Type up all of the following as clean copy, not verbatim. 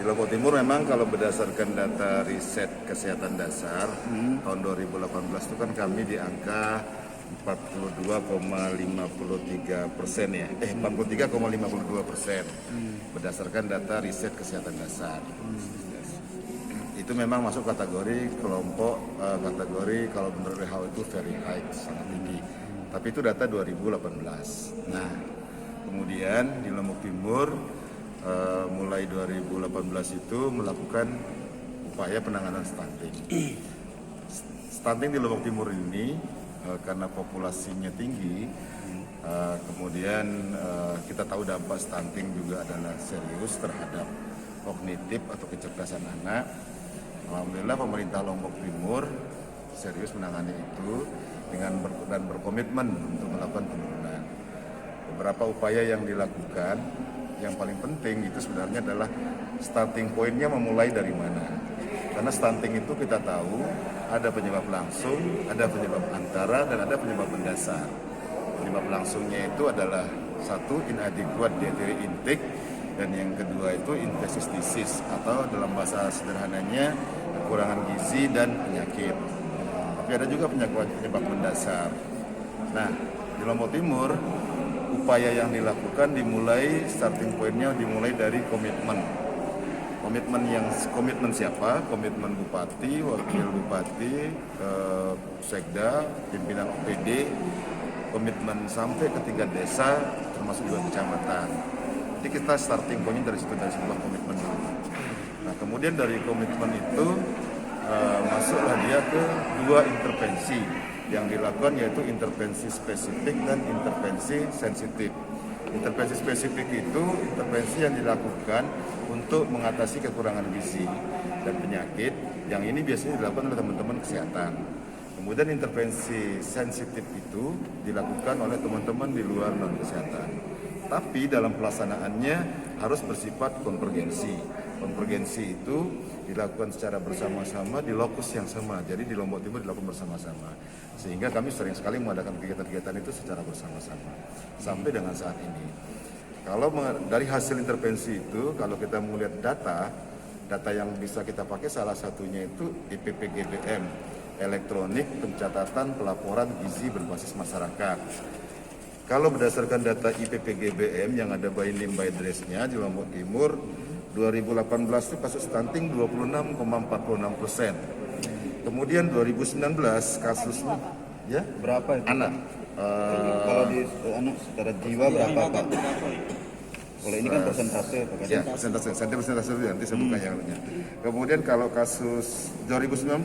Di Lombok Timur memang kalau berdasarkan data riset kesehatan dasar tahun 2018 itu kan kami di angka 42,53% ya, 43,52% berdasarkan data riset kesehatan dasar. Itu memang masuk kategori kelompok kategori kalau menurut WHO itu very high, sangat tinggi. Tapi itu data 2018. Nah, kemudian di Lombok Timur mulai 2018 itu melakukan upaya penanganan stunting. Stunting di Lombok Timur ini karena populasinya tinggi, kemudian kita tahu dampak stunting juga adalah serius terhadap kognitif atau kecerdasan anak. Alhamdulillah pemerintah Lombok Timur serius menangani itu dan berkomitmen untuk melakukan penurunan. Beberapa upaya yang dilakukan, yang paling penting itu sebenarnya adalah starting point-nya memulai dari mana. Karena stunting itu kita tahu ada penyebab langsung, ada penyebab antara, dan ada penyebab mendasar. Penyebab langsungnya itu adalah satu, inadequate dietary intake, dan yang kedua itu infectious disease atau dalam bahasa sederhananya kekurangan gizi dan penyakit. Tapi ada juga penyebab mendasar. Nah, di Lombok Timur upaya yang dilakukan dimulai starting point-nya dimulai dari komitmen. Komitmen siapa? Komitmen bupati, wakil bupati, sekda, pimpinan OPD, komitmen sampai ke tingkat desa termasuk juga kecamatan. Jadi kita starting point dari situ, dari sebuah komitmen dulu. Nah, kemudian dari komitmen itu masuklah dia ke dua intervensi yang dilakukan, yaitu intervensi spesifik dan intervensi sensitif. Intervensi spesifik itu intervensi yang dilakukan untuk mengatasi kekurangan gizi dan penyakit, yang ini biasanya dilakukan oleh teman-teman kesehatan. Kemudian intervensi sensitif itu dilakukan oleh teman-teman di luar non kesehatan. Tapi dalam pelaksanaannya harus bersifat konvergensi. Konvergensi itu dilakukan secara bersama-sama di lokus yang sama. Jadi di Lombok Timur dilakukan bersama-sama. Sehingga kami sering sekali mengadakan kegiatan-kegiatan itu secara bersama-sama. Sampai dengan saat ini. Kalau dari hasil intervensi itu, kalau kita melihat data yang bisa kita pakai salah satunya itu IPPGBM, elektronik pencatatan pelaporan gizi berbasis masyarakat. Kalau berdasarkan data IPPGBM yang ada by name by address-nya di Lombok Timur, 2018 itu kasus stunting 26,46%. Kemudian 2019 kasusnya ya berapa itu? Anak. Kalau di anak secara jiwa berapa Pak? Kalau ini kan persentase Pak. Ya, persentase dulu nanti saya buka yang lainnya. Kemudian kalau kasus 2019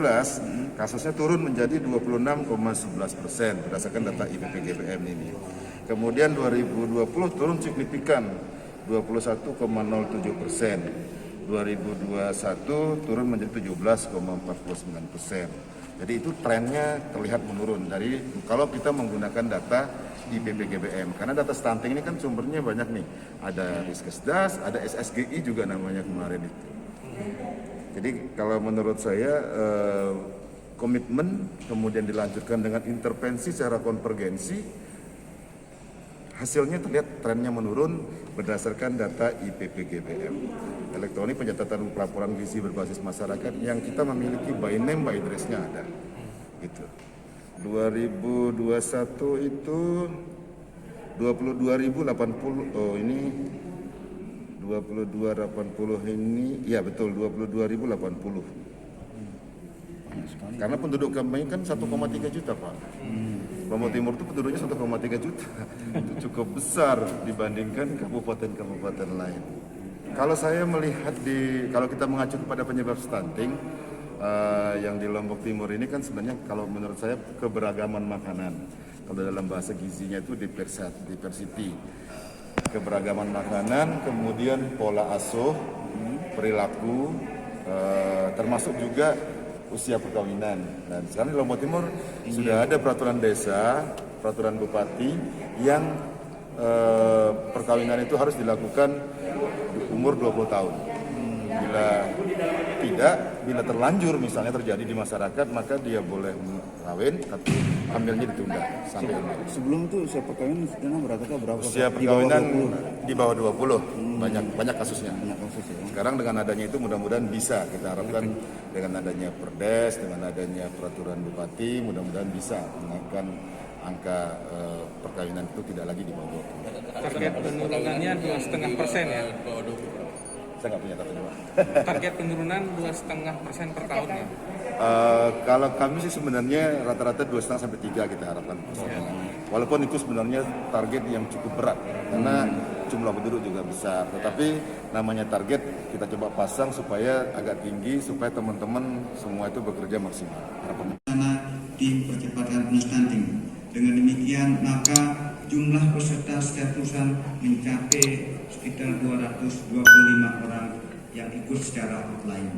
kasusnya turun menjadi 26,11% berdasarkan data IPPGBM ini. Kemudian 2020 turun signifikan 21,07%. 2021 turun menjadi 17,49%. Jadi itu trennya terlihat menurun dari kalau kita menggunakan data di IPPGBM. Karena data stunting ini kan sumbernya banyak nih. Ada Riskesdas, ada SSGI juga namanya kemarin itu. Jadi kalau menurut saya komitmen kemudian dilanjutkan dengan intervensi secara konvergensi, hasilnya terlihat trennya menurun berdasarkan data IPPGBM. Elektronik pencatatan pelaporan gizi berbasis masyarakat yang kita memiliki by name by address-nya ada. Gitu. 2021 itu 22.080. Oh, ini 22.080 ini ya betul 22.080. Karena penduduk kami kan 1,3 juta Pak. Lombok Timur itu penduduknya 1,3 juta. Itu cukup besar dibandingkan kabupaten-kabupaten lain. Kalau saya melihat kalau kita mengacu kepada penyebab stunting yang di Lombok Timur ini kan sebenarnya kalau menurut saya keberagaman makanan. Kalau dalam bahasa gizinya itu diversity. Keberagaman makanan, kemudian pola asuh, perilaku, termasuk juga usia perkawinan. Dan sekarang di Lombok Timur sudah ada peraturan desa, peraturan bupati yang perkawinan itu harus dilakukan di umur 20 tahun. Bila terlanjur misalnya terjadi di masyarakat, maka dia boleh kawin, tapi hamilnya ditunda sampai umur. Sebelum itu usia perkawinan sudah berapa? Usia perkawinan di bawah 20, banyak kasusnya. Banyak kasus ya. sekarang dengan adanya itu mudah-mudahan bisa kita harapkan dengan adanya perdes, dengan adanya peraturan bupati, mudah-mudahan bisa menaikkan angka perkawinan itu tidak lagi di bawah 20. Target penurunannya 2,5% ya. Saya nggak punya data Pak. Target penurunan 2,5% per tahunnya. Kalau kami sih sebenarnya rata-rata 2,5 sampai 3 kita harapkan. Walaupun itu sebenarnya target yang cukup berat karena jumlah penduduk juga besar. Tetapi namanya target kita coba pasang supaya agak tinggi supaya teman-teman semua itu bekerja maksimal. Harapan dipercepatkan stunting. Dengan demikian maka jumlah peserta setiap perusahaan mencapai sekitar 225 orang yang ikut secara offline.